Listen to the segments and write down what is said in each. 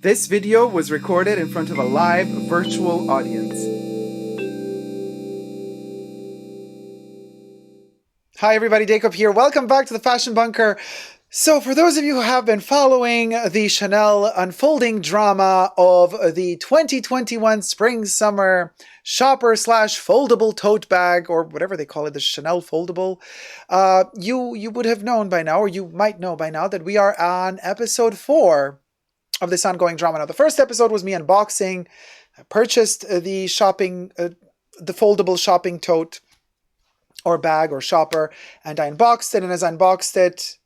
This video was recorded in front of a live virtual audience. Hi everybody, Dacob here. Welcome back to the Fashion Bunker. So for those of you who have been following the Chanel unfolding drama of the 2021 Spring-Summer shopper / foldable tote bag, or whatever they call it, the Chanel foldable, you would have known by now, or you might know by now, that we are on episode 4 of this ongoing drama. Now, the first episode was me unboxing. I purchased the foldable shopping tote or bag or shopper, and I unboxed it. And as I unboxed it,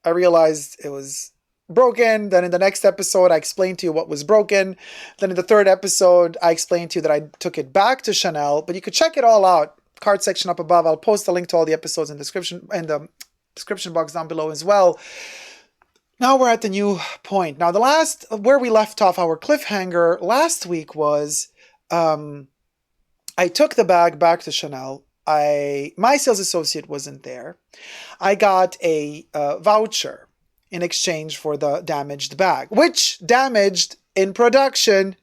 I realized it was broken. Then in the next episode, I explained to you what was broken. Then in the third episode, I explained to you that I took it back to Chanel, but you could check it all out. Card section up above. I'll post a link to all the episodes in the description box down below as well. Now we're at the new point. Now where we left off, our cliffhanger last week was, I took the bag back to Chanel. My sales associate wasn't there. I got a voucher in exchange for the damaged bag, which damaged in production.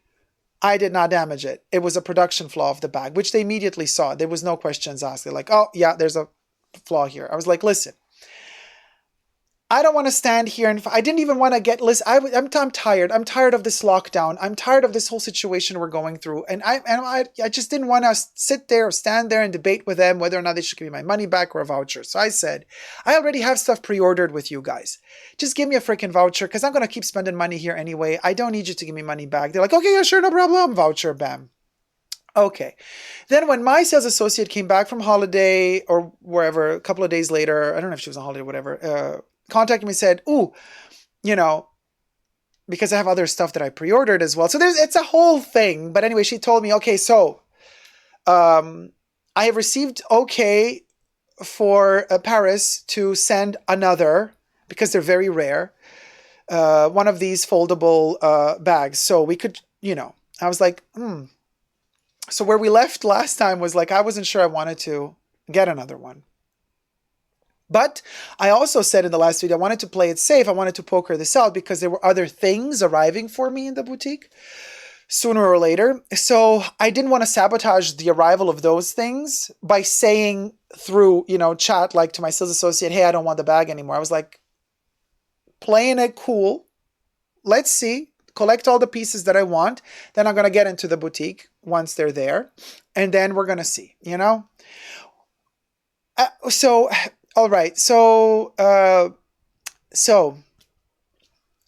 I did not damage it. It was a production flaw of the bag, which they immediately saw. There was no questions asked. They're like, oh yeah, there's a flaw here. I was like, listen, I don't want to stand here and I didn't even want to get list. I'm tired. I'm tired of this lockdown. I'm tired of this whole situation we're going through. And I just didn't want to sit there or stand there and debate with them whether or not they should give me my money back or a voucher. So I said, I already have stuff pre-ordered with you guys. Just give me a freaking voucher because I'm going to keep spending money here anyway. I don't need you to give me money back. They're like, okay, yeah, sure, no problem. Voucher, bam. Okay. Then when my sales associate came back from holiday or wherever, a couple of days later, I don't know if she was on holiday or whatever, contacted me and said, ooh, because I have other stuff that I pre-ordered as well. So it's a whole thing. But anyway, she told me, okay, so I have received okay for Paris to send another, because they're very rare, one of these foldable bags. So we could, I was like, So where we left last time was like, I wasn't sure I wanted to get another one. But I also said in the last video, I wanted to play it safe. I wanted to poker this out because there were other things arriving for me in the boutique sooner or later. So I didn't want to sabotage the arrival of those things by saying through, chat, like to my sales associate, hey, I don't want the bag anymore. I was like, playing it cool. Let's see. Collect all the pieces that I want. Then I'm going to get into the boutique once they're there. And then we're going to see, All right, so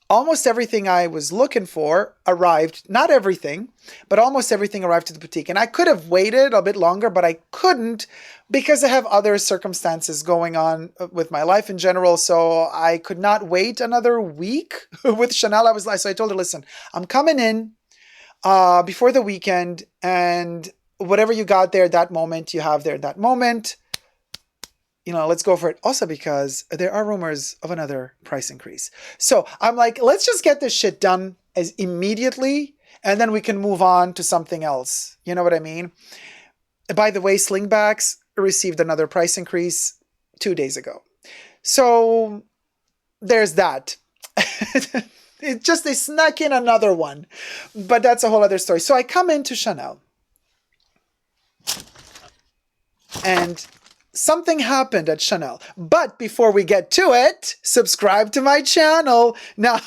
almost everything I was looking for arrived. Not everything, but almost everything arrived to the boutique. And I could have waited a bit longer, but I couldn't because I have other circumstances going on with my life in general. So I could not wait another week with Chanel. So I told her, listen, I'm coming in before the weekend, and whatever you got there that moment, you have there that moment. Let's go for it. Also because there are rumors of another price increase. So I'm like, let's just get this shit done as immediately, and then we can move on to something else. You know what I mean? By the way, Slingbacks received another price increase 2 days ago. So there's that. They snuck in another one, but that's a whole other story. So I come into Chanel and something happened at Chanel. But before we get to it, subscribe to my channel. Now,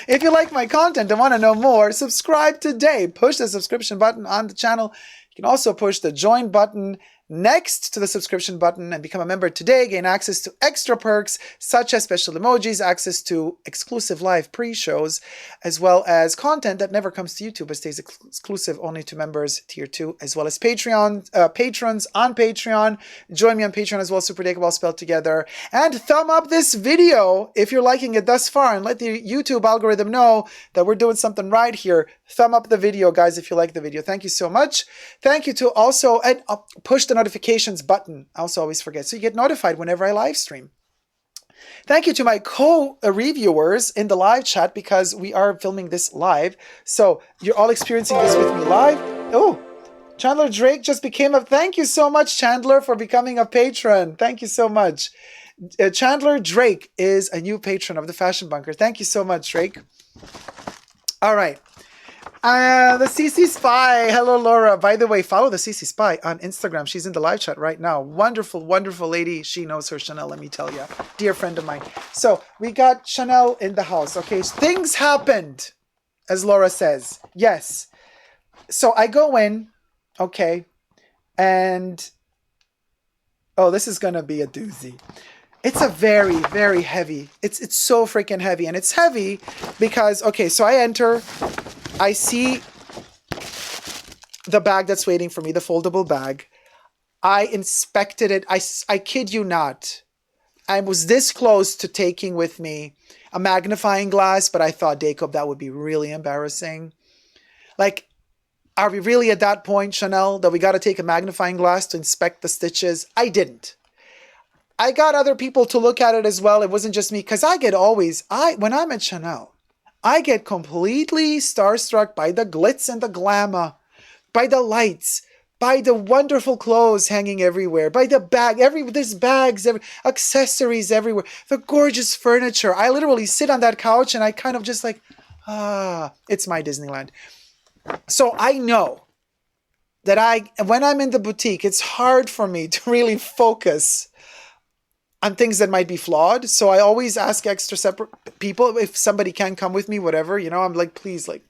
if you like my content and want to know more, subscribe today. Push the subscription button on the channel. You can also push the join button next to the subscription button and become a member today. Gain access to extra perks such as special emojis, access to exclusive live pre-shows, as well as content that never comes to YouTube but stays exclusive only to members tier 2, as well as patrons on Patreon. Join me on Patreon as well, superdacob all spelled together. And thumb up this video if you're liking it thus far, and let the YouTube algorithm know that we're doing something right here. Thumb up the video, guys, if you like the video. Thank you so much. Thank you to also, and push the notifications button. I also always forget, so you get notified whenever I live stream. Thank you to my co-reviewers in the live chat, because we are filming this live. So you're all experiencing this with me live. Oh, Chandler Drake just became a... Thank you so much, Chandler, for becoming a patron. Thank you so much. Chandler Drake is a new patron of the Fashion Bunker. Thank you so much, Drake. All right. The CC Spy. Hello, Laura. By the way, follow the CC Spy on Instagram. She's in the live chat right now. Wonderful, wonderful lady. She knows her Chanel, let me tell you. Dear friend of mine. So we got Chanel in the house. Okay, things happened, as Laura says. Yes. So I go in, okay, and oh, this is going to be a doozy. It's a very, very heavy. It's so freaking heavy. And it's heavy because, okay, so I enter, I see the bag that's waiting for me, the foldable bag. I inspected it. I kid you not. I was this close to taking with me a magnifying glass, but I thought, Dacob, that would be really embarrassing. Like, are we really at that point, Chanel, that we got to take a magnifying glass to inspect the stitches? I didn't. I got other people to look at it as well. It wasn't just me, because I get always, when I'm at Chanel, I get completely starstruck by the glitz and the glamour, by the lights, by the wonderful clothes hanging everywhere, by the bag, there's bags, accessories everywhere, the gorgeous furniture. I literally sit on that couch and I kind of just like, it's my Disneyland. So I know that when I'm in the boutique, it's hard for me to really focus on things that might be flawed. So I always ask extra separate people if somebody can come with me, whatever, you know, I'm like, please, like,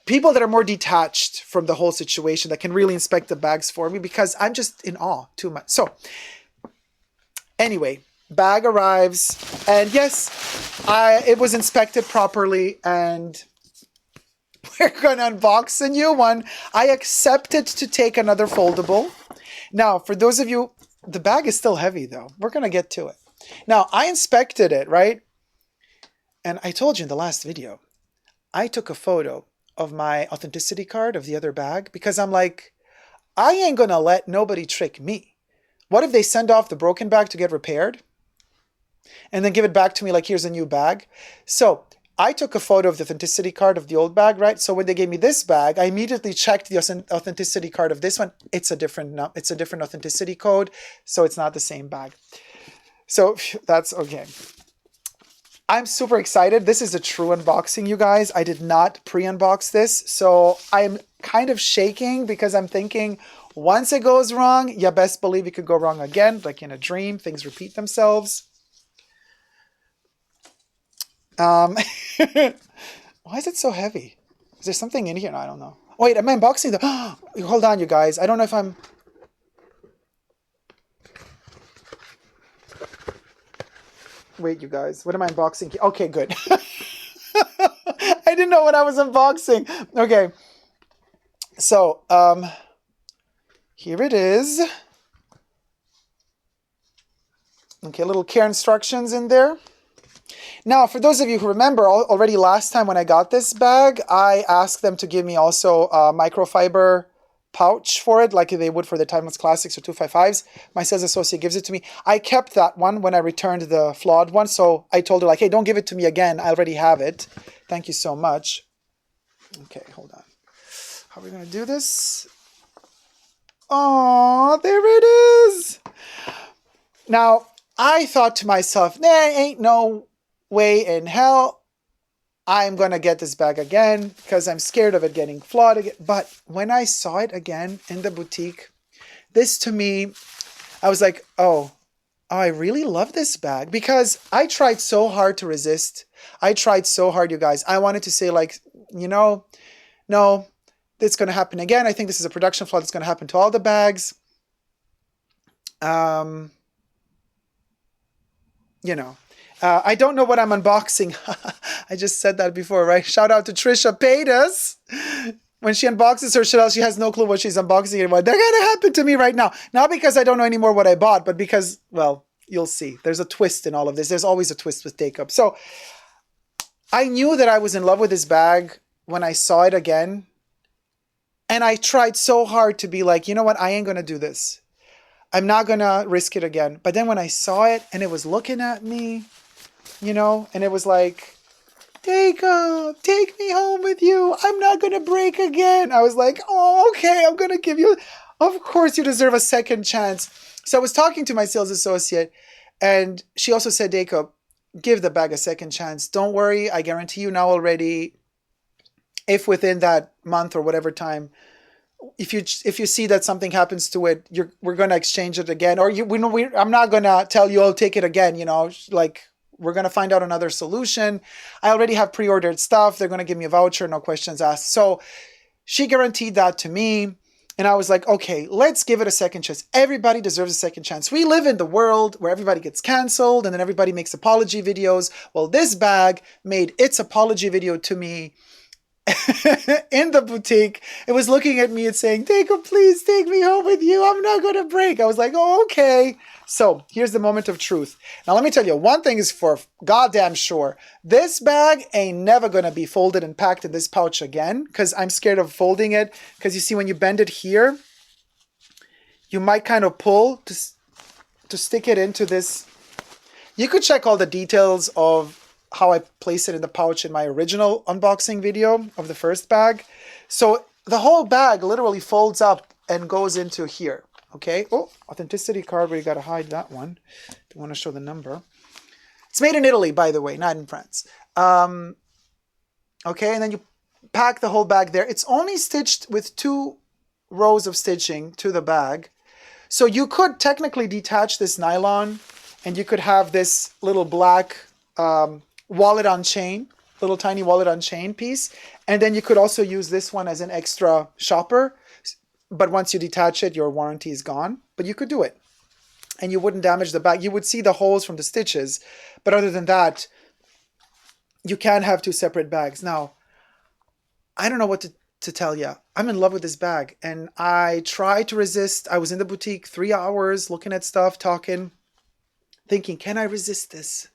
people that are more detached from the whole situation that can really inspect the bags for me, because I'm just in awe too much. So anyway, bag arrives and yes, it was inspected properly and we're going to unbox a new one. I accepted to take another foldable. Now, for those of you, the bag is still heavy though. We're going to get to it. Now, I inspected it, right? And I told you in the last video, I took a photo of my authenticity card of the other bag because I'm like, I ain't going to let nobody trick me. What if they send off the broken bag to get repaired and then give it back to me like, here's a new bag? So I took a photo of the authenticity card of the old bag, right? So when they gave me this bag, I immediately checked the authenticity card of this one. It's a different authenticity code, so it's not the same bag. So that's okay. I'm super excited. This is a true unboxing, you guys. I did not pre-unbox this, so I'm kind of shaking because I'm thinking once it goes wrong, you best believe it could go wrong again, like in a dream. Things repeat themselves. Why is it so heavy? Is there something in here? No, I don't know. Oh, wait, am I unboxing the... Hold on, you guys. I don't know if I'm... Wait, you guys. What am I unboxing? Okay, good. I didn't know what I was unboxing. Okay. So, here it is. Okay, little care instructions in there. Now, for those of you who remember, already last time when I got this bag, I asked them to give me also a microfiber pouch for it, like they would for the Timeless Classics or 255s. My sales associate gives it to me. I kept that one when I returned the flawed one, so I told her, like, hey, don't give it to me again. I already have it. Thank you so much. Okay, hold on. How are we going to do this? Oh, there it is. Now, I thought to myself, nah, ain't no way in hell I'm going to get this bag again because I'm scared of it getting flawed again. But when I saw it again in the boutique, this to me, I was like, oh, I really love this bag because I tried so hard to resist. I tried so hard, you guys. I wanted to say, like, you know, no, it's going to happen again. I think this is a production flaw that's going to happen to all the bags. You know. I don't know what I'm unboxing. I just said that before, right? Shout out to Trisha paid us. When she unboxes her Chanel, she has no clue what she's unboxing anymore. They're going to happen to me right now. Not because I don't know anymore what I bought, but because, well, you'll see. There's a twist in all of this. There's always a twist with Dacob. So I knew that I was in love with this bag when I saw it again. And I tried so hard to be like, you know what? I ain't going to do this. I'm not going to risk it again. But then when I saw it and it was looking at me, you know, and it was like, Dacob, take me home with you. I'm not going to break again. I was like, oh, okay, I'm going to give you, of course you deserve a second chance. So I was talking to my sales associate and she also said, Dacob, give the bag a second chance. Don't worry. I guarantee you now already, if within that month or whatever time, if you see that something happens to it, we're going to exchange it again, or I'm not going to tell you, oh, take it again, you know, like we're going to find out another solution. I already have pre-ordered stuff. They're going to give me a voucher, no questions asked. So she guaranteed that to me. And I was like, okay, let's give it a second chance. Everybody deserves a second chance. We live in the world where everybody gets canceled and then everybody makes apology videos. Well, this bag made its apology video to me in the boutique. It was looking at me and saying, Dacob, please take me home with you. I'm not going to break. I was like, oh, okay. So here's the moment of truth. Now, let me tell you, one thing is for goddamn sure. This bag ain't never going to be folded and packed in this pouch again, because I'm scared of folding it. Because you see, when you bend it here, you might kind of pull to stick it into this. You could check all the details of how I place it in the pouch in my original unboxing video of the first bag. So the whole bag literally folds up and goes into here. Okay. Oh, authenticity card, where you got to hide that one. Don't want to show the number. It's made in Italy, by the way, not in France. Okay. And then you pack the whole bag there. It's only stitched with 2 rows of stitching to the bag. So you could technically detach this nylon and you could have this little black wallet on chain, little tiny wallet on chain piece. And then you could also use this one as an extra shopper. But once you detach it, your warranty is gone. But you could do it. And you wouldn't damage the bag. You would see the holes from the stitches. But other than that, you can have 2 separate bags. Now, I don't know what to tell you. I'm in love with this bag. And I tried to resist. I was in the boutique 3 hours looking at stuff, talking, thinking, can I resist this?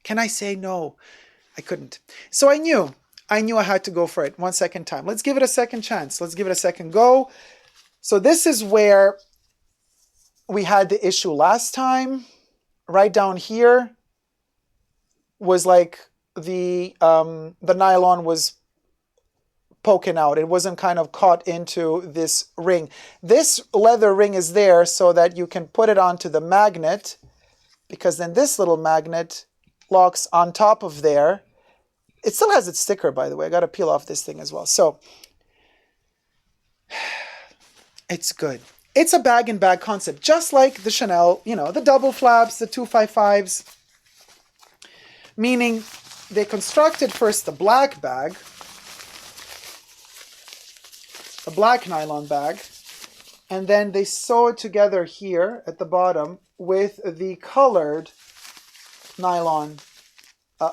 Can I say no? I couldn't. So I knew I had to go for it one second time. Let's give it a second chance. Let's give it a second go. So this is where we had the issue last time. Right down here was like the nylon was poking out. It wasn't kind of caught into this ring. This leather ring is there so that you can put it onto the magnet, because then this little magnet locks on top of there. It still has its sticker, by the way. I got to peel off this thing as well. So it's good. It's a bag-in-bag concept, just like the Chanel, you know, the double flaps, the 255s. Meaning they constructed first the black bag, a black nylon bag, and then they sew it together here at the bottom with the colored nylon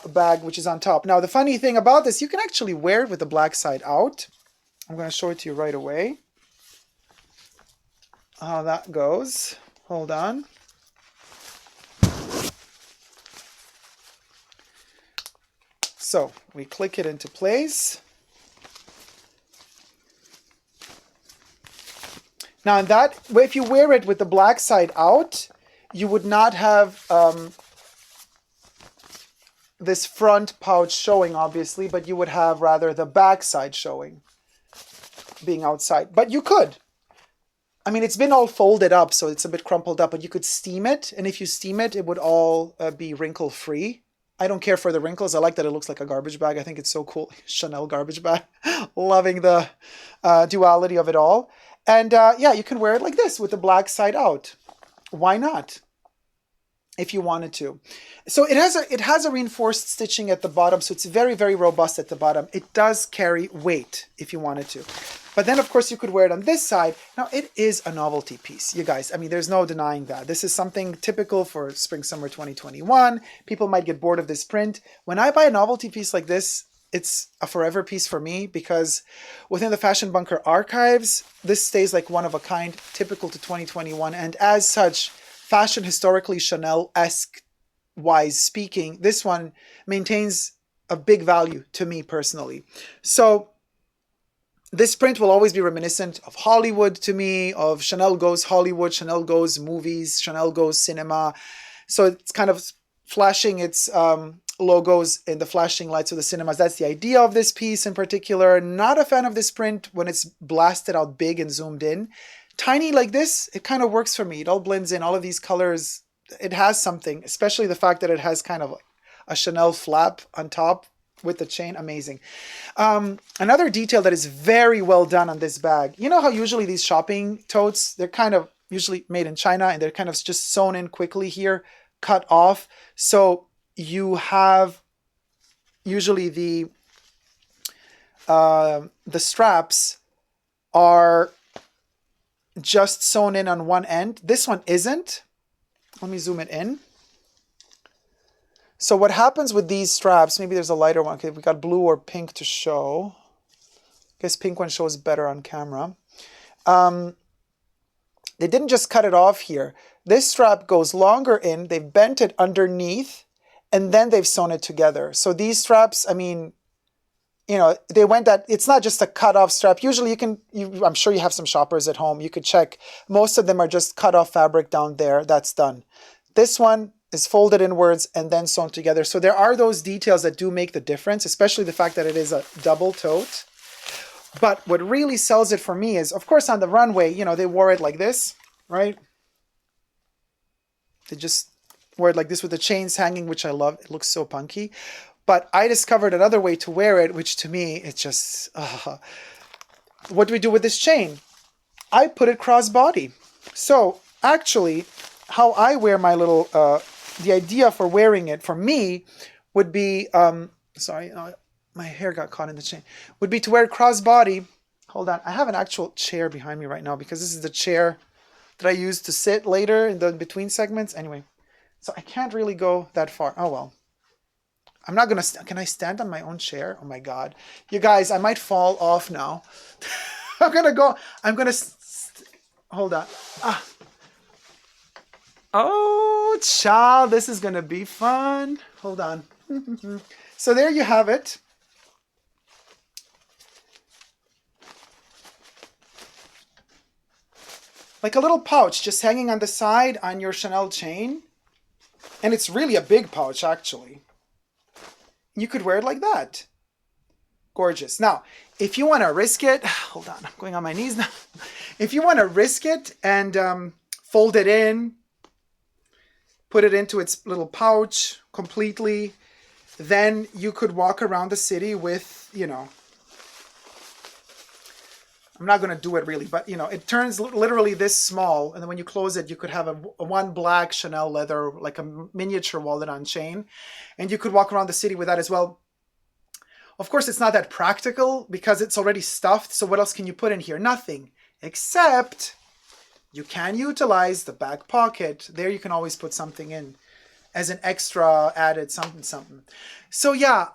bag, which is on top. Now, the funny thing about this, you can actually wear it with the black side out. I'm going to show it to you right away. How that goes. Hold on. So we click it into place. Now, in that, if you wear it with the black side out, you would not have this front pouch showing, obviously, but you would have rather the back side showing, being outside. But you could. I mean, it's been all folded up, so it's a bit crumpled up, but you could steam it. And if you steam it, it would all be wrinkle-free. I don't care for the wrinkles. I like that it looks like a garbage bag. I think it's so cool. Chanel garbage bag. Loving the duality of it all. And yeah, you can wear it like this with the black side out. Why not? If you wanted to. So it has a reinforced stitching at the bottom, so it's very, very robust at the bottom. It does carry weight if you wanted to. But then, of course, you could wear it on this side. Now, it is a novelty piece, you guys. I mean, there's no denying that. This is something typical for spring, summer 2021. People might get bored of this print. When I buy a novelty piece like this, it's a forever piece for me, because within the Fashion Bunker archives, this stays like one of a kind, typical to 2021. And as such, fashion historically Chanel-esque wise speaking, this one maintains a big value to me personally. So this print will always be reminiscent of Hollywood to me, of Chanel goes Hollywood, Chanel goes movies, Chanel goes cinema. So it's kind of flashing its logos in the flashing lights of the cinemas. That's the idea of this piece in particular. Not a fan of this print when it's blasted out big and zoomed in. Tiny like this, it kind of works for me. It all blends in, all of these colors. It has something, especially the fact that it has kind of a Chanel flap on top. with the chain. Amazing. Another detail that is very well done on this bag. You know how usually these shopping totes, they're kind of usually made in China and they're kind of just sewn in quickly here, cut off. So you have usually the straps are just sewn in on one end. This one isn't. Let me zoom it in. So what happens with these straps, maybe there's a lighter one. Okay, we got blue or pink to show. I guess pink one shows better on camera. They didn't just cut it off here. This strap goes longer in, they've bent it underneath, and then they've sewn it together. So these straps, I mean, you know, they went that, it's not just a cut off strap. Usually I'm sure you have some shoppers at home. You could check. Most of them are just cut off fabric down there. That's done. This one is folded inwards and then sewn together. So there are those details that do make the difference, especially the fact that it is a double tote. But what really sells it for me is, of course, on the runway, you know, they wore it like this, right? They just wore it like this with the chains hanging, which I love. It looks so punky. But I discovered another way to wear it, which to me, it's just, what do we do with this chain? I put it crossbody. So actually, how I wear my little, the idea for wearing it for me would be, sorry, my hair got caught in the chain, would be to wear it crossbody. Hold on, I have an actual chair behind me right now because this is the chair that I use to sit later in the between segments. Anyway, so I can't really go that far. Oh well. I'm not gonna, can I stand on my own chair? Oh my God. You guys, I might fall off now. I'm gonna, hold on. Oh, child, this is gonna be fun. Hold on. So there you have it. Like a little pouch just hanging on the side on your Chanel chain. And it's really a big pouch, actually. You could wear it like that. Gorgeous. Now, if you want to risk it, hold on, I'm going on my knees now. If you want to risk it and fold it in, put it into its little pouch completely, then you could walk around the city with, you know, I'm not going to do it really, but you know, it turns literally this small, and then when you close it, you could have a one black Chanel leather, like a miniature wallet on chain, and you could walk around the city with that as well. Of course, it's not that practical because it's already stuffed, so what else can you put in here? Nothing, except you can utilize the back pocket. There you can always put something in as an extra added something. So yeah,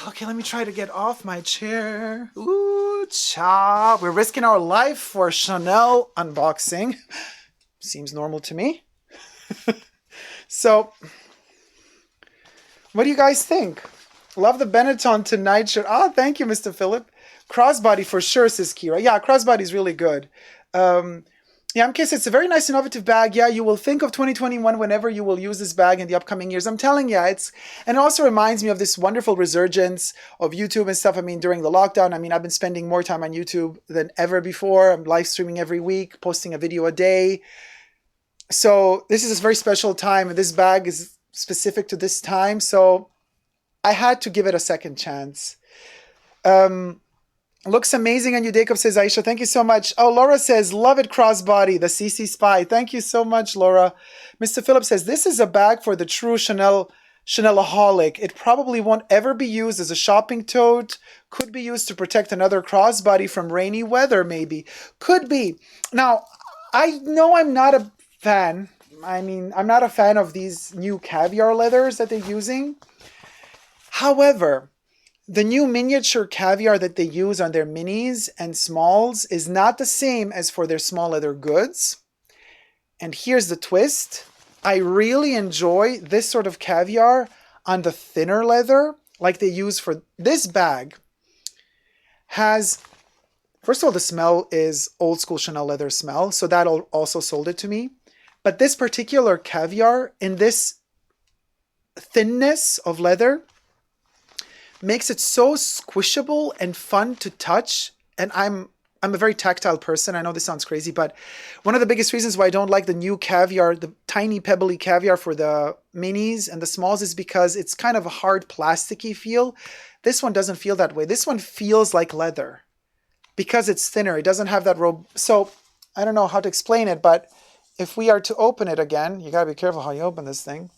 okay, let me try to get off my chair. Ooh, cha, we're risking our life for Chanel unboxing. Seems normal to me. So, what do you guys think? Love the Benetton Tonight shirt. Oh, thank you, Mr. Philip. Crossbody for sure, says Kira. Yeah, crossbody is really good. Yeah, in case it's a very nice innovative bag. Yeah, you will think of 2021 whenever you will use this bag in the upcoming years. I'm telling you, and it also reminds me of this wonderful resurgence of YouTube and stuff. I mean, during the lockdown, I mean, I've been spending more time on YouTube than ever before. I'm live streaming every week, posting a video a day. So this is a very special time, and this bag is specific to this time. So I had to give it a second chance. Looks amazing on you, Dacob, says Aisha. Thank you so much. Oh, Laura says, love it, crossbody, the CC Spy. Thank you so much, Laura. Mr. Philip says, this is a bag for the true Chanelaholic. It probably won't ever be used as a shopping tote. Could be used to protect another crossbody from rainy weather, maybe. Could be. Now, I know I'm not a fan. I mean, I'm not a fan of these new caviar leathers that they're using. However, the new miniature caviar that they use on their minis and smalls is not the same as for their small leather goods. And here's the twist. I really enjoy this sort of caviar on the thinner leather, like they use for this bag. Has, first of all, the smell is old school Chanel leather smell, so that also sold it to me. But this particular caviar in this thinness of leather makes it so squishable and fun to touch. And I'm a very tactile person. I know this sounds crazy, but one of the biggest reasons why I don't like the new caviar, the tiny pebbly caviar for the minis and the smalls, is because it's kind of a hard plasticky feel. This one doesn't feel that way. This one feels like leather because it's thinner. It doesn't have that robe. So I don't know how to explain it, but if we are to open it again, you got to be careful how you open this thing.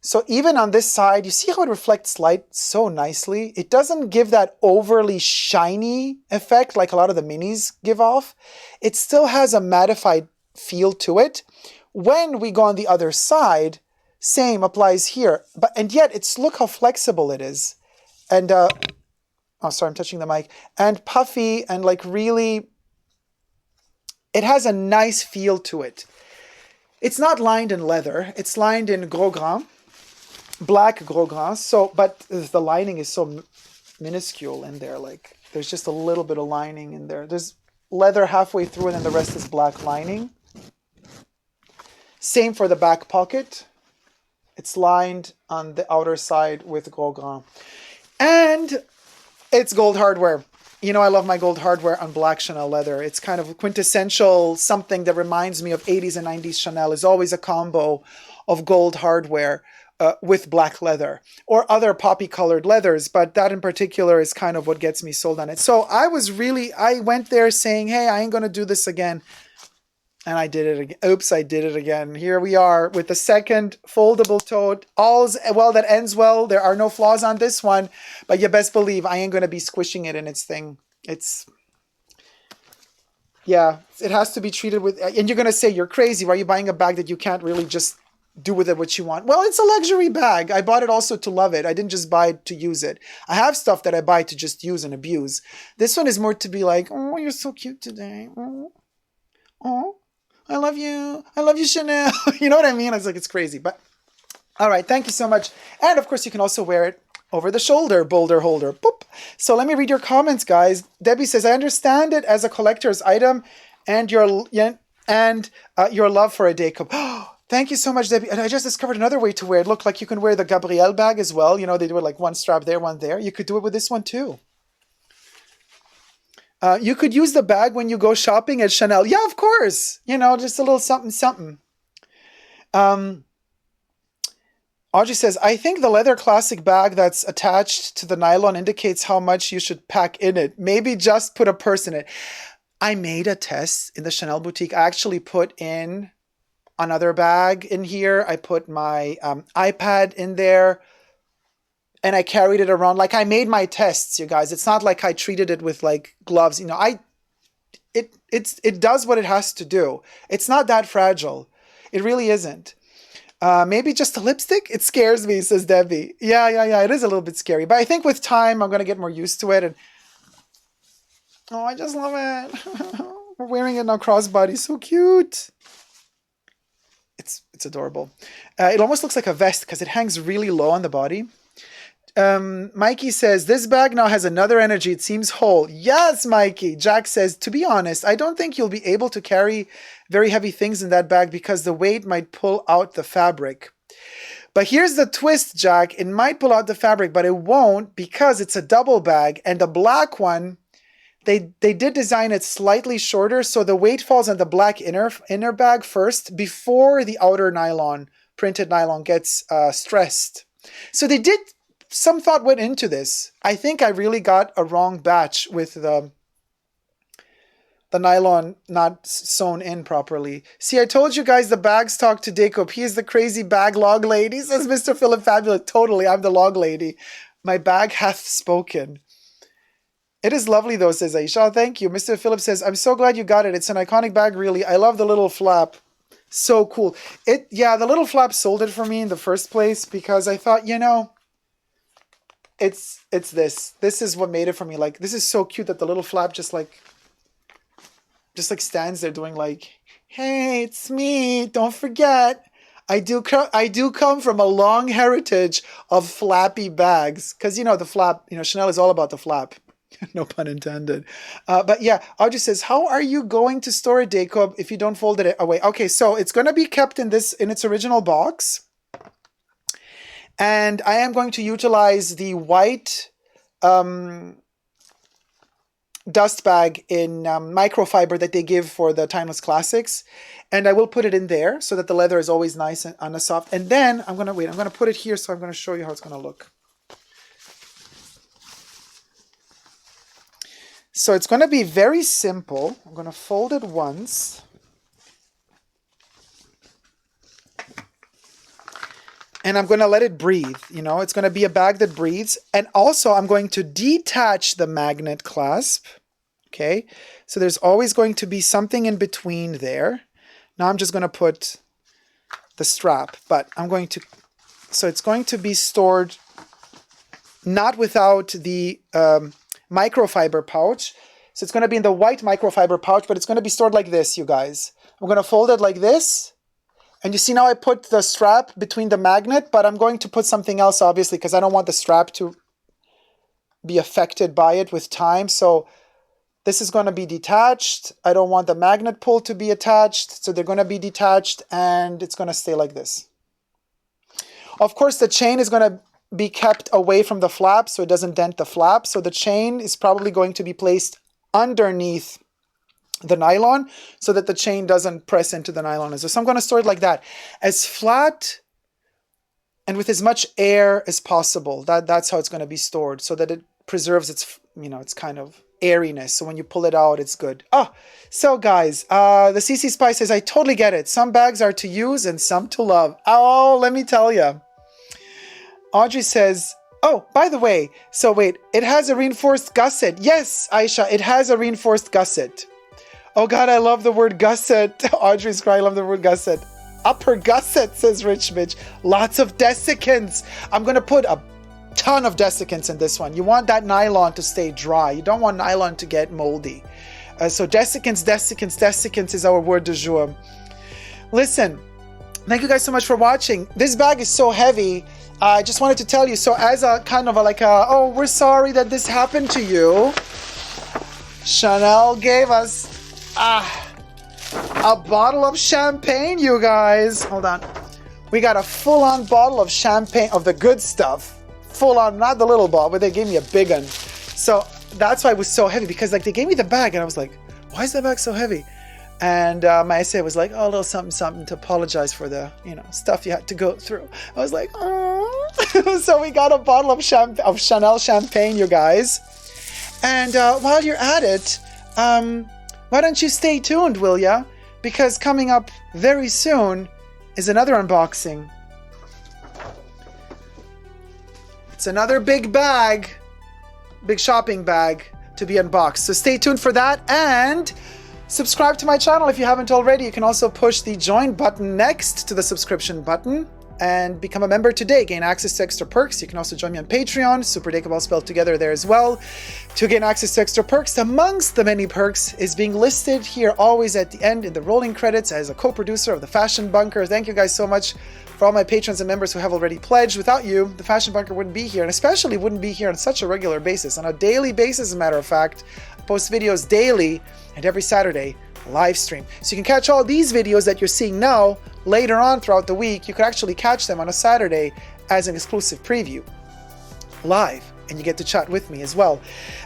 So even on this side, you see how it reflects light so nicely? It doesn't give that overly shiny effect like a lot of the minis give off. It still has a mattified feel to it. When we go on the other side, same applies here. And yet, look how flexible it is. And, oh, sorry, I'm touching the mic. And puffy and like really, it has a nice feel to it. It's not lined in leather. It's lined in gros grain. Black gros grain, but the lining is so minuscule in there. Like there's just a little bit of lining in there. There's leather halfway through, and then the rest is black lining. Same for the back pocket. It's lined on the outer side with gros grain, and it's gold hardware. You know, I love my gold hardware on black Chanel leather. It's kind of quintessential, something that reminds me of 80s and 90s Chanel. Is always a combo of gold hardware with black leather or other poppy colored leathers, but that in particular is kind of what gets me sold on it. So I went there saying, hey, I ain't going to do this again. And I did it again. Oops, I did it again. Here we are with the second foldable tote. All's well that ends well. There are no flaws on this one, but you best believe I ain't going to be squishing it in its thing. Yeah, it has to be treated with, and you're going to say you're crazy. Why are you buying a bag that you can't really just do with it what you want? Well, it's a luxury bag. I bought it also to love it. I didn't just buy it to use it. I have stuff that I buy to just use and abuse. This one is more to be like, oh, you're so cute today. Oh, I love you. I love you, Chanel. You know what I mean? I was like, it's crazy. But all right, thank you so much. And of course, you can also wear it over the shoulder, boulder holder. Boop. So let me read your comments, guys. Debbie says, I understand it as a collector's item and your love for a Dacob. Thank you so much, Debbie. And I just discovered another way to wear it. Look, like you can wear the Gabrielle bag as well. You know, they do it like one strap there, one there. You could do it with this one too. You could use the bag when you go shopping at Chanel. Yeah, of course. You know, just a little something, something. Audrey says, I think the leather classic bag that's attached to the nylon indicates how much you should pack in it. Maybe just put a purse in it. I made a test in the Chanel boutique. I actually put in another bag in here. I put my iPad in there and I carried it around. Like I made my tests, you guys. It's not like I treated it with like gloves. You know, it does what it has to do. It's not that fragile. It really isn't. Maybe just a lipstick? It scares me, says Debbie. Yeah. It is a little bit scary. But I think with time, I'm going to get more used to it. And oh, I just love it. We're wearing it now, crossbody. So cute. It's adorable. It almost looks like a vest because it hangs really low on the body. Mikey says, this bag now has another energy. It seems whole. Yes, Mikey. Jack says, to be honest, I don't think you'll be able to carry very heavy things in that bag because the weight might pull out the fabric. But here's the twist, Jack. It might pull out the fabric, but it won't because it's a double bag. And the black one, they did design it slightly shorter, so the weight falls on the black inner bag first before the outer nylon, printed nylon gets stressed. So they did, some thought went into this. I think I really got a wrong batch with the nylon not sewn in properly. See, I told you guys the bags talk to Dacob. He is the crazy bag log lady, says Mr. Philip Fabulous. Totally, I'm the log lady. My bag hath spoken. It is lovely though, says Aisha. Thank you. Mr. Philip says, I'm so glad you got it. It's an iconic bag, really. I love the little flap. So cool. Yeah, the little flap sold it for me in the first place because I thought, you know, it's this. This is what made it for me. Like, this is so cute that the little flap just like stands there doing like, hey, it's me. Don't forget. I do come from a long heritage of flappy bags. Because, you know, the flap, you know, Chanel is all about the flap. No pun intended. But yeah, Audrey says, how are you going to store a Dacob if you don't fold it away? Okay, so it's going to be kept in its original box. And I am going to utilize the white dust bag in microfiber that they give for the Timeless Classics. And I will put it in there so that the leather is always nice and soft. And then I'm going to put it here, so I'm going to show you how it's going to look. So it's going to be very simple. I'm going to fold it once. And I'm going to let it breathe. You know, it's going to be a bag that breathes. And also I'm going to detach the magnet clasp. Okay. So there's always going to be something in between there. Now I'm just going to put the strap, but I'm going to, so it's going to be stored not without the microfiber pouch. So it's going to be in the white microfiber pouch, but it's going to be stored like this, you guys. I'm going to fold it like this. And you see now I put the strap between the magnet, but I'm going to put something else, obviously, because I don't want the strap to be affected by it with time. So this is going to be detached. I don't want the magnet pull to be attached. So they're going to be detached and it's going to stay like this. Of course, the chain is going to be kept away from the flap so it doesn't dent the flap. So the chain is probably going to be placed underneath the nylon so that the chain doesn't press into the nylon. So I'm going to store it like that, as flat and with as much air as possible. That's how it's going to be stored, so that it preserves its, you know, its kind of airiness. So when you pull it out, it's good. Oh, so guys, the CC Spy says, I totally get it. Some bags are to use and some to love. Oh, let me tell you. Audrey says, oh, by the way, so wait, it has a reinforced gusset. Yes, Aisha, it has a reinforced gusset. Oh God, I love the word gusset. Audrey's crying, I love the word gusset. Upper gusset, says Rich Mitch. Lots of desiccants. I'm going to put a ton of desiccants in this one. You want that nylon to stay dry. You don't want nylon to get moldy. So desiccants, desiccants, desiccants is our word du jour. Listen, thank you guys so much for watching. This bag is so heavy. I just wanted to tell you, so as a kind of oh, we're sorry that this happened to you. Chanel gave us a bottle of champagne, you guys. Hold on. We got a full-on bottle of champagne, of the good stuff. Full-on, not the little bottle, but they gave me a big one. So that's why it was so heavy, because like they gave me the bag and I was like, why is that bag so heavy? And my essay was like, oh, a little something, something to apologize for the, you know, stuff you had to go through. I was like, oh. So we got a bottle of Chanel champagne, you guys. And while you're at it, why don't you stay tuned, will ya? Because coming up very soon is another unboxing. It's another big bag, big shopping bag to be unboxed. So stay tuned for that, and subscribe to my channel if you haven't already. You can also push the join button next to the subscription button and become a member today. Gain access to extra perks. You can also join me on Patreon, superdacob all spelled together there as well, to gain access to extra perks. Amongst the many perks is being listed here always at the end in the rolling credits as a co-producer of the Fashion Bunker. Thank you guys so much for all my patrons and members who have already pledged. Without you, the Fashion Bunker wouldn't be here, and especially wouldn't be here on such a regular basis, on a daily basis, as a matter of fact. I post videos daily, and every Saturday, live stream. So you can catch all these videos that you're seeing now later on throughout the week. You can actually catch them on a Saturday as an exclusive preview live, and you get to chat with me as well.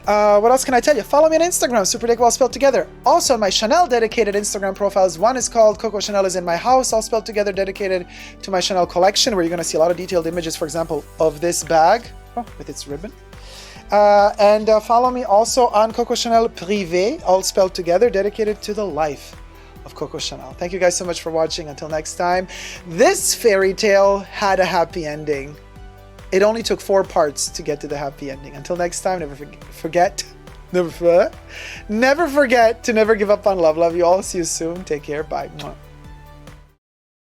What else can I tell you? Follow me on Instagram, superdacob all spelled together. Also on my Chanel dedicated Instagram profiles. One is called Coco Chanel is in my house, all spelled together, dedicated to my Chanel collection, where you're going to see a lot of detailed images, for example, of this bag with its ribbon. And follow me also on Coco Chanel Privé, all spelled together, dedicated to the life of Coco Chanel. Thank you guys so much for watching. Until next time, this fairy tale had a happy ending. It only took 4 parts to get to the happy ending. Until next time, never forget to never give up on love. Love you all. See you soon. Take care. Bye.